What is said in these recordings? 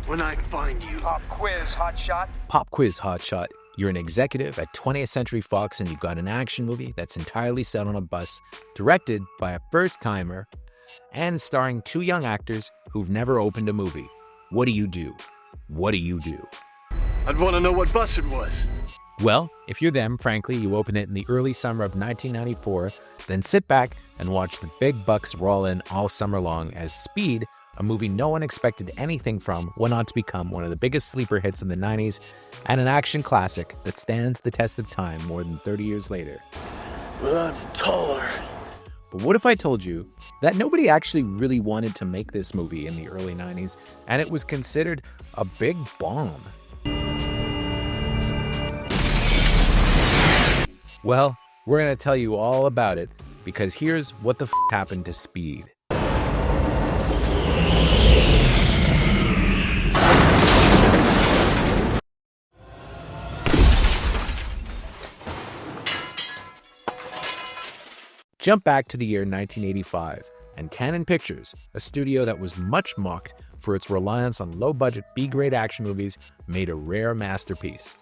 when I find you. Pop quiz, hotshot. Pop quiz, hotshot. You're an executive at 20th Century Fox and you've got an action movie that's entirely set on a bus, directed by a first-timer, and starring two young actors who've never opened a movie. What do you do? What do you do? I'd want to know what bus it was. Well, if you're them, frankly, you open it in the early summer of 1994, then sit back and watch the big bucks roll in all summer long as Speed, a movie no one expected anything from, went on to become one of the biggest sleeper hits in the 90s and an action classic that stands the test of time more than 30 years later. I'm taller. But what if I told you that nobody actually really wanted to make this movie in the early 90s and it was considered a big bomb? Well, we're going to tell you all about it because here's what the happened to Speed. Jump back to the year 1985, and Canon Pictures, a studio that was much mocked for its reliance on low-budget B-grade action movies, made a rare masterpiece.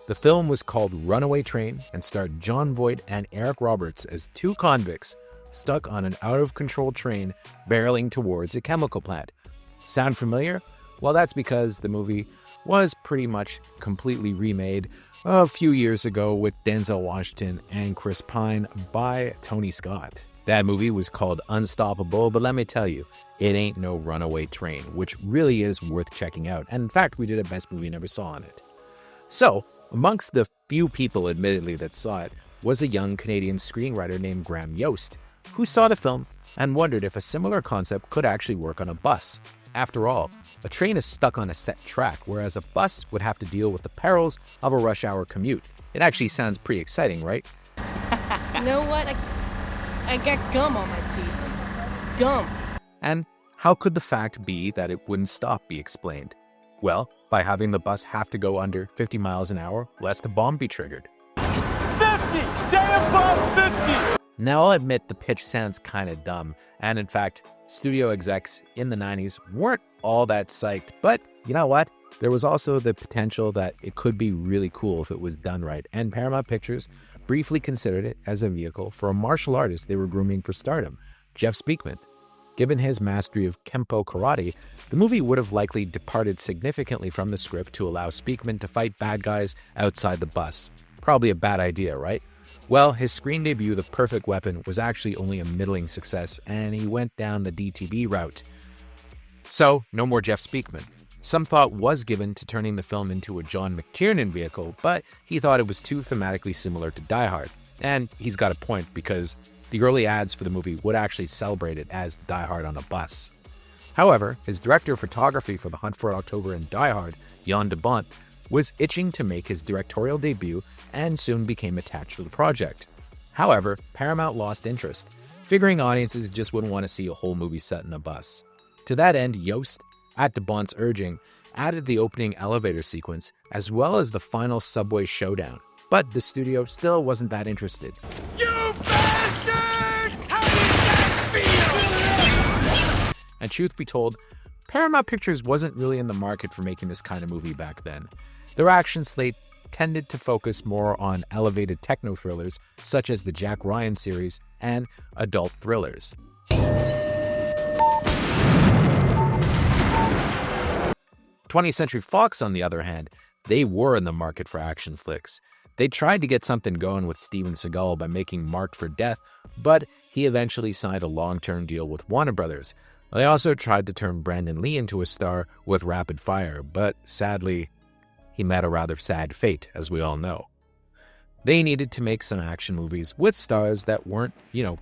The film was called Runaway Train and starred Jon Voight and Eric Roberts as two convicts stuck on an out-of-control train barreling towards a chemical plant. Sound familiar? Well, that's because the movie was pretty much completely remade a few years ago with Denzel Washington and Chris Pine by Tony Scott. That movie was called Unstoppable, but let me tell you, it ain't no Runaway Train, which really is worth checking out. And in fact, we did a Best Movie Never Saw on it. So, amongst the few people admittedly that saw it was a young Canadian screenwriter named Graham Yost, who saw the film and wondered if a similar concept could actually work on a bus. After all, a train is stuck on a set track, whereas a bus would have to deal with the perils of a rush hour commute. It actually sounds pretty exciting, right? You know what? I got gum on my seat. Gum. And how could the fact be that it wouldn't stop be explained? Well, by having the bus have to go under 50 miles an hour, lest a bomb be triggered. 50! Stay above 50! Now, I'll admit the pitch sounds kind of dumb, and in fact, studio execs in the 90s weren't all that psyched, but you know what? There was also the potential that it could be really cool if it was done right, and Paramount Pictures briefly considered it as a vehicle for a martial artist they were grooming for stardom, Jeff Speakman. Given his mastery of Kempo karate, the movie would have likely departed significantly from the script to allow Speakman to fight bad guys outside the bus. Probably a bad idea, right? Well, his screen debut, The Perfect Weapon, was actually only a middling success, and he went down the DTV route. So, no more Jeff Speakman. Some thought was given to turning the film into a John McTiernan vehicle, but he thought it was too thematically similar to Die Hard. And he's got a point, because the early ads for the movie would actually celebrate it as Die Hard on a bus. However, his director of photography for The Hunt for October and Die Hard, Jan de Bont, was itching to make his directorial debut and soon became attached to the project. However, Paramount lost interest, figuring audiences just wouldn't want to see a whole movie set in a bus. To that end, Yost, at de Bont's urging, added the opening elevator sequence as well as the final subway showdown. But the studio still wasn't that interested. You bastard! How does that feel? And truth be told, Paramount Pictures wasn't really in the market for making this kind of movie back then. Their action slate tended to focus more on elevated techno thrillers such as the Jack Ryan series and adult thrillers. 20th Century Fox, on the other hand, they were in the market for action flicks. They tried to get something going with Steven Seagal by making Marked for Death, but he eventually signed a long-term deal with Warner Brothers. They also tried to turn Brandon Lee into a star with Rapid Fire, but sadly, he met a rather sad fate, as we all know. They needed to make some action movies with stars that weren't,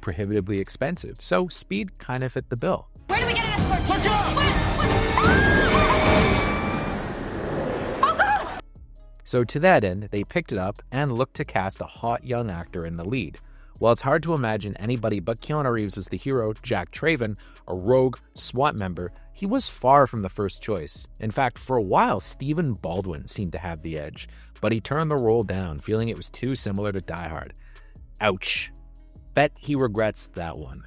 prohibitively expensive, so Speed kind of fit the bill. Where do we get an escort to? Look out! Oh, God! So to that end, they picked it up and looked to cast a hot young actor in the lead. While it's hard to imagine anybody but Keanu Reeves as the hero, Jack Traven, a rogue SWAT member, he was far from the first choice. In fact, for a while, Stephen Baldwin seemed to have the edge, but he turned the role down, feeling it was too similar to Die Hard. Ouch. Bet he regrets that one.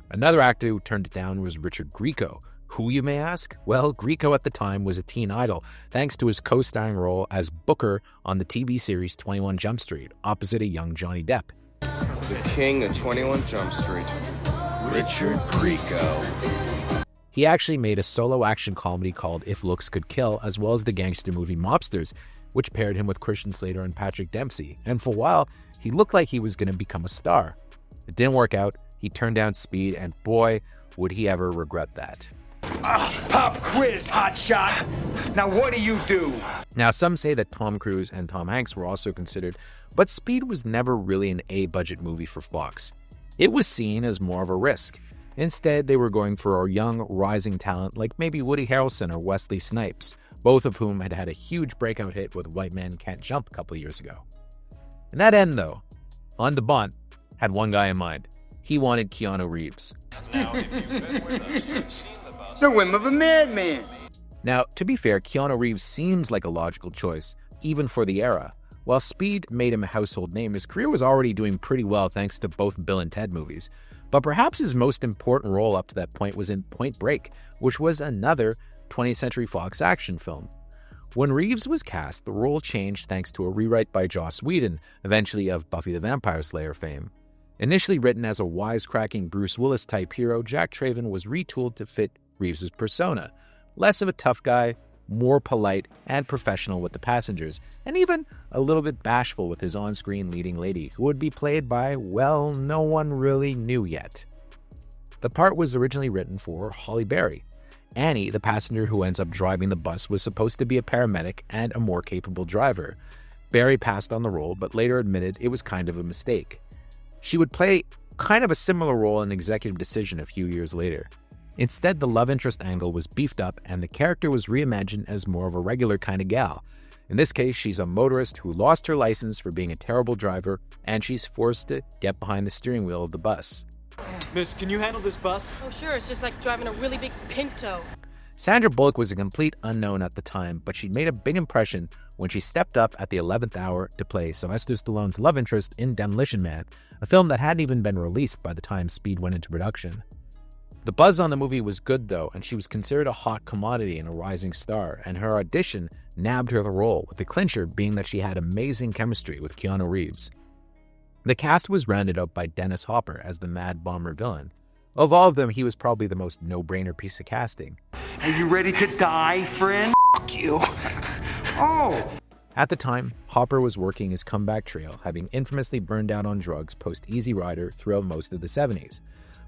Another actor who turned it down was Richard Grieco, Who, you may ask? Well, Grieco at the time was a teen idol, thanks to his co-starring role as Booker on the TV series 21 Jump Street, opposite a young Johnny Depp. The king of 21 Jump Street, Richard Grieco. He actually made a solo action comedy called If Looks Could Kill, as well as the gangster movie Mobsters, which paired him with Christian Slater and Patrick Dempsey, and for a while, he looked like he was going to become a star. It didn't work out, he turned down Speed, and boy, would he ever regret that. Pop quiz, hotshot. Now what do you do? Now, some say that Tom Cruise and Tom Hanks were also considered, but Speed was never really an A-budget movie for Fox. It was seen as more of a risk. Instead, they were going for a young, rising talent like maybe Woody Harrelson or Wesley Snipes, both of whom had had a huge breakout hit with White Man Can't Jump a couple of years ago. In that end, though, Jon de Bont had one guy in mind. He wanted Keanu Reeves. Now, if you've been with us, you've seen the bus. The whim of a madman. Now, to be fair, Keanu Reeves seems like a logical choice, even for the era. While Speed made him a household name, his career was already doing pretty well thanks to both Bill and Ted movies. But perhaps his most important role up to that point was in Point Break, which was another 20th Century Fox action film. When Reeves was cast, the role changed thanks to a rewrite by Joss Whedon, eventually of Buffy the Vampire Slayer fame. Initially written as a wisecracking Bruce Willis-type hero, Jack Traven was retooled to fit Reeves' persona. Less of a tough guy, more polite and professional with the passengers, and even a little bit bashful with his on-screen leading lady, who would be played by, well, no one really knew yet. The part was originally written for Halle Berry. Annie, the passenger who ends up driving the bus, was supposed to be a paramedic and a more capable driver. Berry passed on the role, but later admitted it was kind of a mistake. She would play kind of a similar role in Executive Decision a few years later. Instead, the love interest angle was beefed up and the character was reimagined as more of a regular kind of gal. In this case, she's a motorist who lost her license for being a terrible driver, and she's forced to get behind the steering wheel of the bus. Miss, can you handle this bus? Oh, sure, it's just like driving a really big Pinto. Sandra Bullock was a complete unknown at the time, but she'd made a big impression when she stepped up at the 11th hour to play Sylvester Stallone's love interest in Demolition Man, a film that hadn't even been released by the time Speed went into production. The buzz on the movie was good, though, and she was considered a hot commodity and a rising star, and her audition nabbed her the role, with the clincher being that she had amazing chemistry with Keanu Reeves. The cast was rounded out by Dennis Hopper as the Mad Bomber villain. Of all of them, he was probably the most no-brainer piece of casting. Are you ready to die, friend? F*** you. Oh. At the time, Hopper was working his comeback trail, having infamously burned out on drugs post-Easy Rider throughout most of the 70s.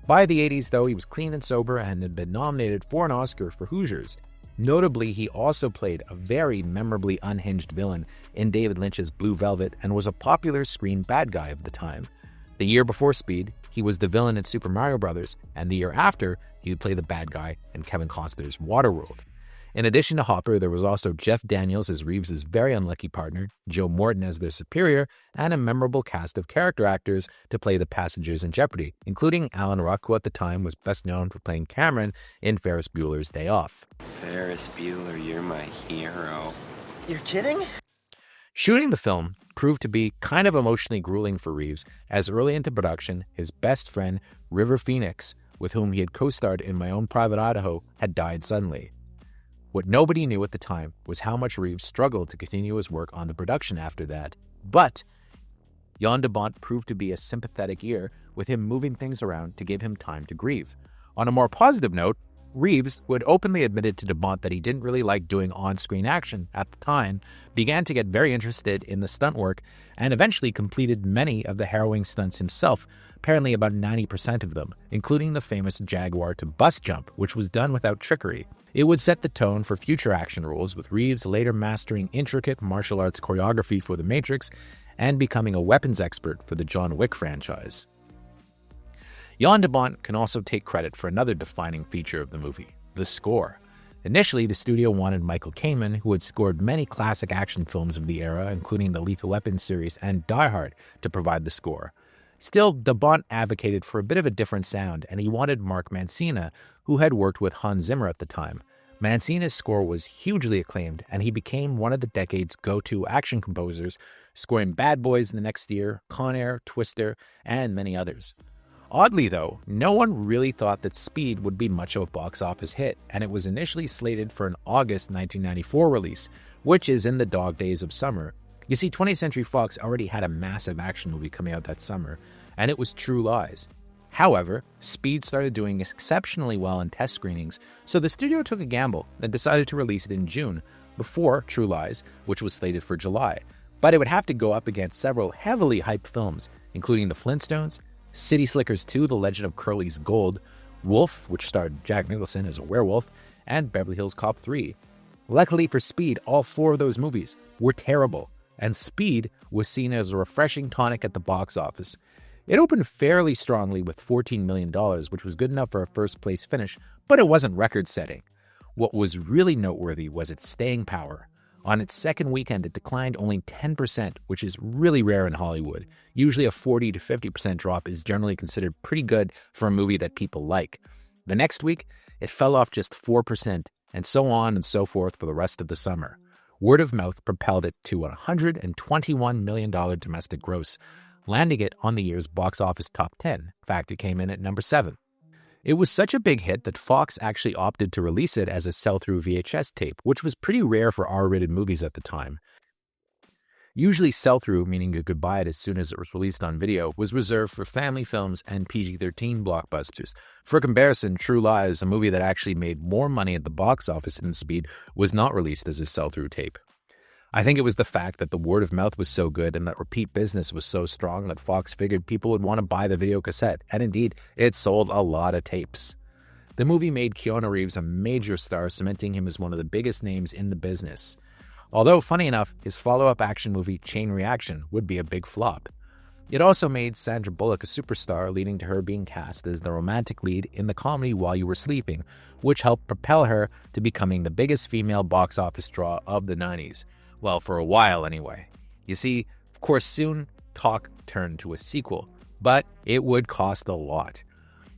By the 80s, though, he was clean and sober and had been nominated for an Oscar for Hoosiers. Notably, he also played a very memorably unhinged villain in David Lynch's Blue Velvet and was a popular screen bad guy of the time. The year before Speed, he was the villain in Super Mario Bros., and the year after, he would play the bad guy in Kevin Costner's Waterworld. In addition to Hopper, there was also Jeff Daniels as Reeves' very unlucky partner, Joe Morton as their superior, and a memorable cast of character actors to play the passengers in Jeopardy, including Alan Ruck, who at the time was best known for playing Cameron in Ferris Bueller's Day Off. Ferris Bueller, you're my hero. You're kidding? Shooting the film proved to be kind of emotionally grueling for Reeves, as early into production, his best friend, River Phoenix, with whom he had co-starred in My Own Private Idaho, had died suddenly. What nobody knew at the time was how much Reeves struggled to continue his work on the production after that. But Jon de Bont proved to be a sympathetic ear, with him moving things around to give him time to grieve. On a more positive note, Reeves, who had openly admitted to de Bont that he didn't really like doing on-screen action at the time, began to get very interested in the stunt work and eventually completed many of the harrowing stunts himself, apparently about 90% of them, including the famous Jaguar to bus jump, which was done without trickery. It would set the tone for future action roles, with Reeves later mastering intricate martial arts choreography for The Matrix and becoming a weapons expert for the John Wick franchise. Jon de Bont can also take credit for another defining feature of the movie, the score. Initially, the studio wanted Michael Kamen, who had scored many classic action films of the era, including the Lethal Weapon series and Die Hard, to provide the score. Still, de Bont advocated for a bit of a different sound, and he wanted Mark Mancina, who had worked with Hans Zimmer at the time. Mancina's score was hugely acclaimed, and he became one of the decade's go-to action composers, scoring Bad Boys in the next year, Con Air, Twister, and many others. Oddly though, no one really thought that Speed would be much of a box office hit, and it was initially slated for an August 1994 release, which is in the dog days of summer. You see, 20th Century Fox already had a massive action movie coming out that summer, and it was True Lies. However, Speed started doing exceptionally well in test screenings, so the studio took a gamble and decided to release it in June, before True Lies, which was slated for July. But it would have to go up against several heavily hyped films, including The Flintstones, City Slickers 2, The Legend of Curly's Gold, Wolf, which starred Jack Nicholson as a werewolf, and Beverly Hills Cop 3. Luckily for Speed, all 4 of those movies were terrible, and Speed was seen as a refreshing tonic at the box office. It opened fairly strongly with $14 million, which was good enough for a first-place finish, but it wasn't record-setting. What was really noteworthy was its staying power. On its second weekend, it declined only 10%, which is really rare in Hollywood. Usually a 40 to 50% drop is generally considered pretty good for a movie that people like. The next week, it fell off just 4%, and so on and so forth for the rest of the summer. Word of mouth propelled it to a $121 million domestic gross, landing it on the year's box office top 10. In fact, it came in at number 7. It was such a big hit that Fox actually opted to release it as a sell-through VHS tape, which was pretty rare for R-rated movies at the time. Usually sell-through, meaning you could buy it as soon as it was released on video, was reserved for family films and PG-13 blockbusters. For comparison, True Lies, a movie that actually made more money at the box office than Speed, was not released as a sell-through tape. I think it was the fact that the word of mouth was so good and that repeat business was so strong that Fox figured people would want to buy the video cassette, and indeed, it sold a lot of tapes. The movie made Keanu Reeves a major star, cementing him as one of the biggest names in the business. Although, funny enough, his follow-up action movie Chain Reaction would be a big flop. It also made Sandra Bullock a superstar, leading to her being cast as the romantic lead in the comedy While You Were Sleeping, which helped propel her to becoming the biggest female box office draw of the 90s. Well, for a while anyway. You see, of course, soon talk turned to a sequel, but it would cost a lot.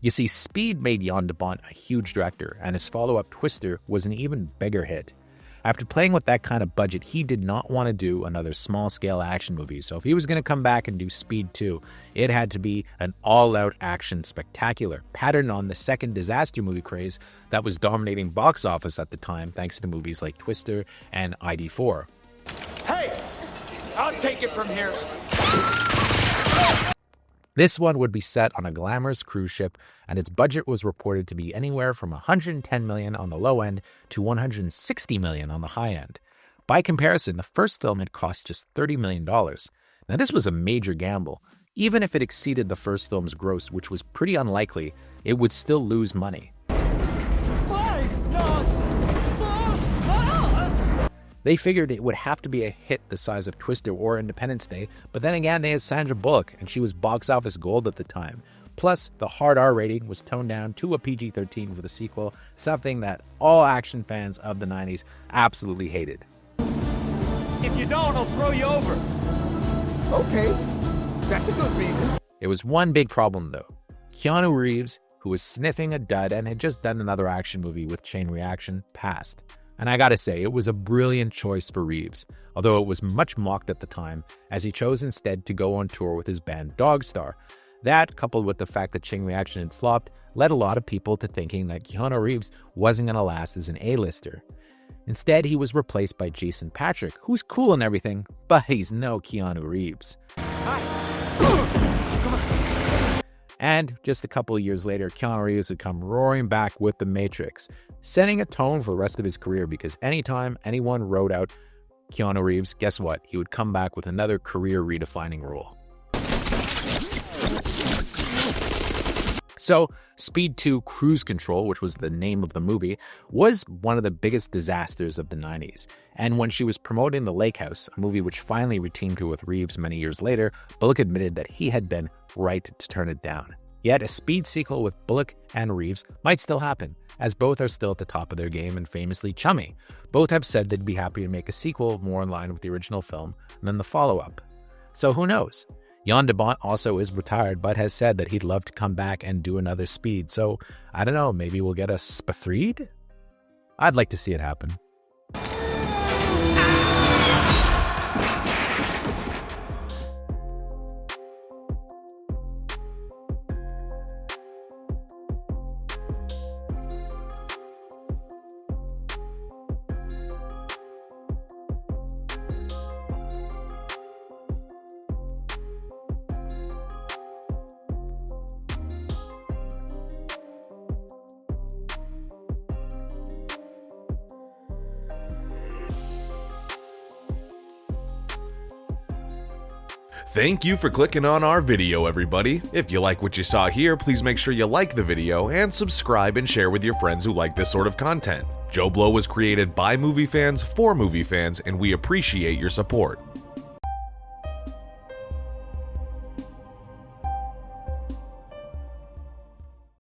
You see, Speed made Jan de Bont a huge director, and his follow-up Twister was an even bigger hit. After playing with that kind of budget, he did not want to do another small-scale action movie, so if he was going to come back and do Speed 2, it had to be an all-out action spectacular, patterned on the second disaster movie craze that was dominating box office at the time thanks to movies like Twister and ID4. Hey, I'll take it from here. This one would be set on a glamorous cruise ship, and its budget was reported to be anywhere from $110 million on the low end to $160 million on the high end. By comparison, the first film had cost just $30 million. Now, this was a major gamble. Even if it exceeded the first film's gross, which was pretty unlikely, it would still lose money. They figured it would have to be a hit the size of Twister or Independence Day, but then again, they had Sandra Bullock, and she was box office gold at the time. Plus, the hard R rating was toned down to a PG-13 for the sequel, something that all action fans of the 90s absolutely hated. If you don't, I'll throw you over. Okay, that's a good reason. There was one big problem, though. Keanu Reeves, who was sniffing a dud and had just done another action movie with Chain Reaction, passed. And I gotta say, it was a brilliant choice for Reeves, although it was much mocked at the time, as he chose instead to go on tour with his band Dogstar. That, coupled with the fact that Chain Reaction had flopped, led a lot of people to thinking that Keanu Reeves wasn't gonna last as an A-lister. Instead, he was replaced by Jason Patric, who's cool and everything, but he's no Keanu Reeves. And just a couple of years later, Keanu Reeves would come roaring back with The Matrix, setting a tone for the rest of his career, because anytime anyone wrote out Keanu Reeves, guess what? He would come back with another career-redefining role. So, Speed 2 Cruise Control, which was the name of the movie, was one of the biggest disasters of the 90s. And when she was promoting The Lake House, a movie which finally reteamed her with Reeves many years later, Bullock admitted that he had been right to turn it down. Yet a Speed sequel with Bullock and Reeves might still happen, as both are still at the top of their game and famously chummy. Both have said they'd be happy to make a sequel more in line with the original film than the follow-up. So who knows? Jan de Bont also is retired, but has said that he'd love to come back and do another Speed. So, I don't know, maybe we'll get a Spathreed? I'd like to see it happen. Thank you for clicking on our video, everybody. If you like what you saw here, please make sure you like the video and subscribe and share with your friends who like this sort of content. JoBlo was created by movie fans for movie fans, and we appreciate your support.